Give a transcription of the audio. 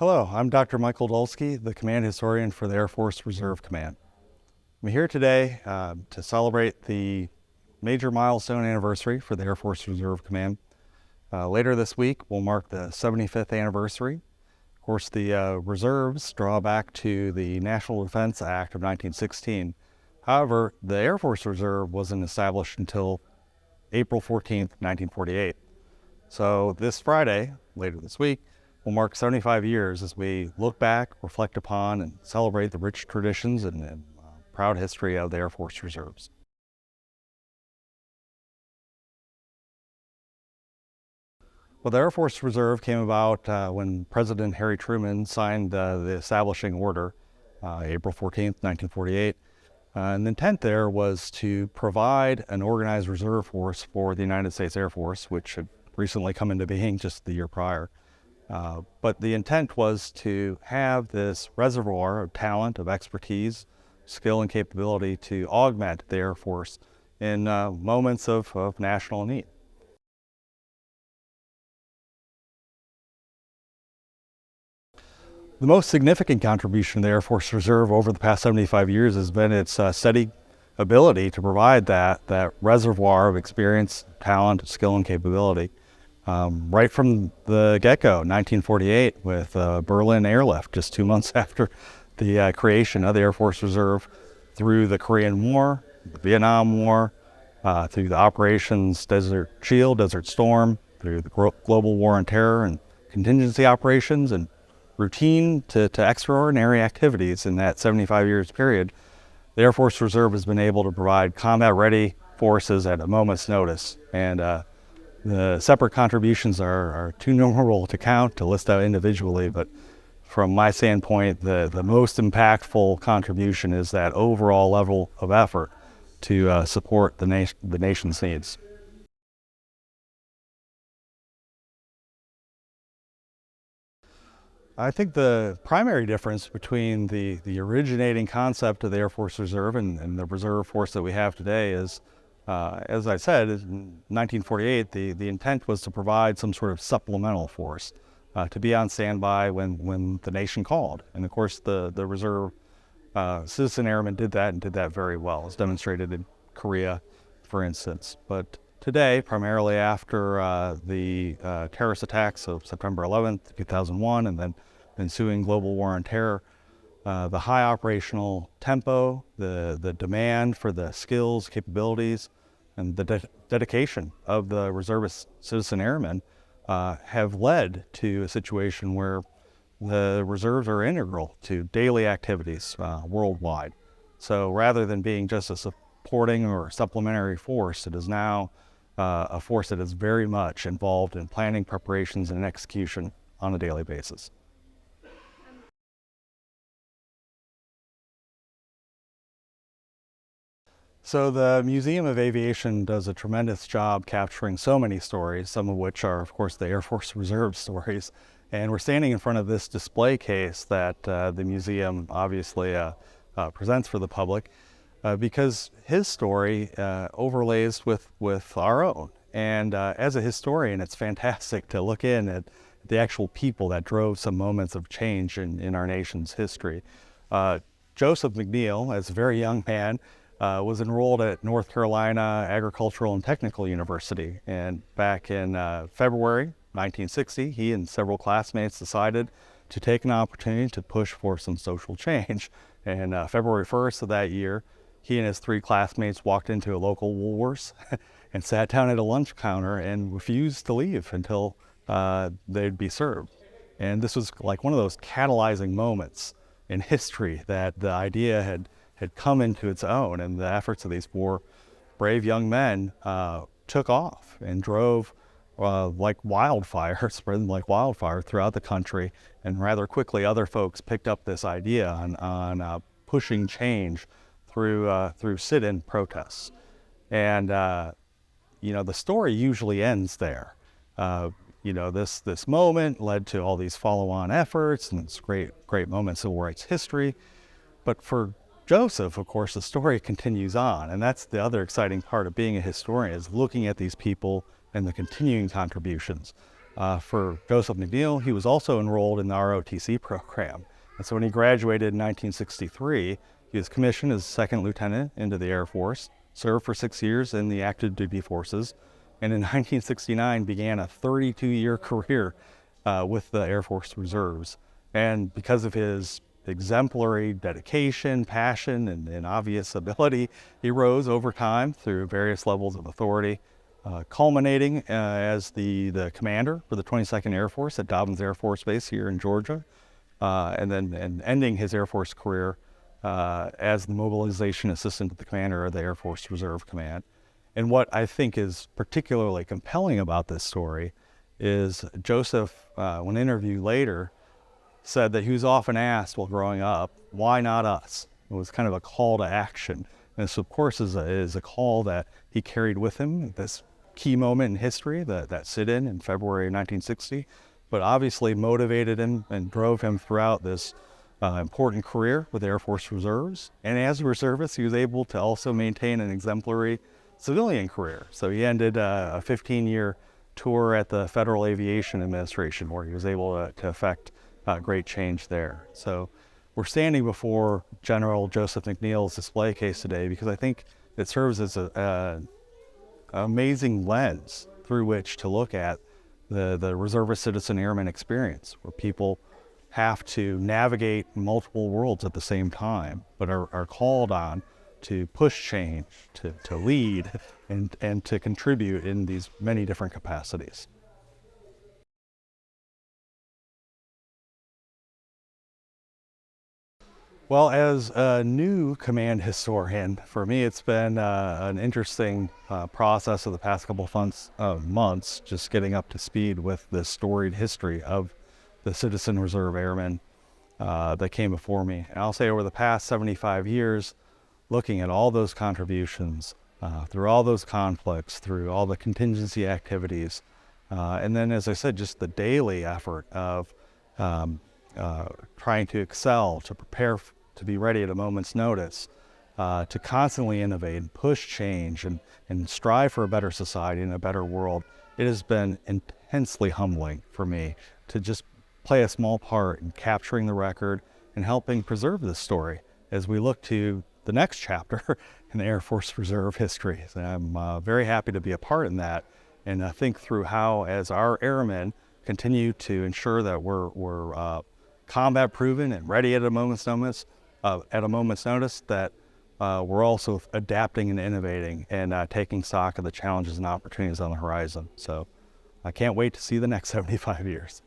Hello, I'm Dr. Michael Dolski, the Command Historian for the Air Force Reserve Command. I'm here today to celebrate the major milestone anniversary for the Air Force Reserve Command. Later this week, we'll mark the 75th anniversary. Of course, the reserves draw back to the National Defense Act of 1916. However, the Air Force Reserve wasn't established until April 14th, 1948. So this Friday, later this week, will mark 75 years as we look back, reflect upon, and celebrate the rich traditions and proud history of the Air Force Reserves. Well, the Air Force Reserve came about when President Harry Truman signed the establishing order, April 14th, 1948. And the intent there was to provide an organized reserve force for the United States Air Force, which had recently come into being just the year prior. But the intent was to have this reservoir of talent, of expertise, skill, and capability to augment the Air Force in moments of national need. The most significant contribution of the Air Force Reserve over the past 75 years has been its steady ability to provide that reservoir of experience, talent, skill, and capability. Right from the get-go, 1948, with Berlin Airlift, just 2 months after the creation of the Air Force Reserve, through the Korean War, the Vietnam War, through the operations Desert Shield, Desert Storm, through the global war on terror and contingency operations, and routine to extraordinary activities in that 75 years period. The Air Force Reserve has been able to provide combat-ready forces at a moment's notice. And the separate contributions are too numerable to count, to list out individually, but from my standpoint, the most impactful contribution is that overall level of effort to support the nation's needs. I think the primary difference between the originating concept of the Air Force Reserve and the reserve force that we have today is, as I said, in 1948, the intent was to provide some sort of supplemental force to be on standby when the nation called. And of course, the Reserve Citizen Airmen did that, and did that very well, as demonstrated in Korea, for instance. But today, primarily after the terrorist attacks of September 11th, 2001, and then ensuing global war on terror, the high operational tempo, the demand for the skills, capabilities, and the dedication of the Reserve Citizen Airmen have led to a situation where the reserves are integral to daily activities worldwide. So rather than being just a supporting or supplementary force, it is now a force that is very much involved in planning, preparations, and execution on a daily basis. So the Museum of Aviation does a tremendous job capturing so many stories, some of which are, of course, the Air Force Reserve stories. And we're standing in front of this display case that the museum obviously presents for the public because his story overlays with our own. And as a historian, it's fantastic to look in at the actual people that drove some moments of change in our nation's history. Joseph McNeil, as a very young man, was enrolled at North Carolina Agricultural and Technical University. And back in February 1960, he and several classmates decided to take an opportunity to push for some social change. And February 1st of that year, he and his 3 classmates walked into a local Woolworths and sat down at a lunch counter and refused to leave until they'd be served. And this was like one of those catalyzing moments in history that the idea had come into its own, and the efforts of these 4 brave young men took off and drove like wildfire, spread like wildfire throughout the country. And rather quickly, other folks picked up this idea on pushing change through sit-in protests. And the story usually ends there. This moment led to all these follow-on efforts, and it's great moment in civil rights history. But for Joseph, of course, the story continues on, and that's the other exciting part of being a historian, is looking at these people and the continuing contributions. For Joseph McNeil, he was also enrolled in the ROTC program. And so when he graduated in 1963, he was commissioned as second lieutenant into the Air Force, served for 6 years in the active duty forces, and in 1969 began a 32-year career with the Air Force Reserves. And because of his exemplary dedication, passion, and obvious ability, he rose over time through various levels of authority, culminating as the commander for the 22nd Air Force at Dobbins Air Force Base here in Georgia, and ending his Air Force career as the mobilization assistant to the commander of the Air Force Reserve Command. And what I think is particularly compelling about this story is Joseph, when interviewed later, said that he was often asked while growing up, why not us? It was kind of a call to action. And this, of course, is a call that he carried with him at this key moment in history, that sit-in in February 1960, but obviously motivated him and drove him throughout this important career with the Air Force Reserves. And as a reservist, he was able to also maintain an exemplary civilian career. So he ended a 15-year tour at the Federal Aviation Administration, where he was able to effect great change there. So we're standing before General Joseph McNeil's display case today because I think it serves as an amazing lens through which to look at the Reserve Citizen Airmen experience, where people have to navigate multiple worlds at the same time, but are called on to push change, to lead, and to contribute in these many different capacities. Well, as a new command historian, for me it's been an interesting process of the past couple of months, just getting up to speed with the storied history of the Citizen Reserve Airmen that came before me. And I'll say over the past 75 years, looking at all those contributions, through all those conflicts, through all the contingency activities, and then, as I said, just the daily effort of trying to excel, to prepare, to be ready at a moment's notice, to constantly innovate and push change and strive for a better society and a better world. It has been intensely humbling for me to just play a small part in capturing the record and helping preserve this story as we look to the next chapter in the Air Force Reserve history. And I'm very happy to be a part in that, and think through how, as our airmen continue to ensure that we're combat proven and ready at a moment's notice, that we're also adapting and innovating and taking stock of the challenges and opportunities on the horizon. So I can't wait to see the next 75 years.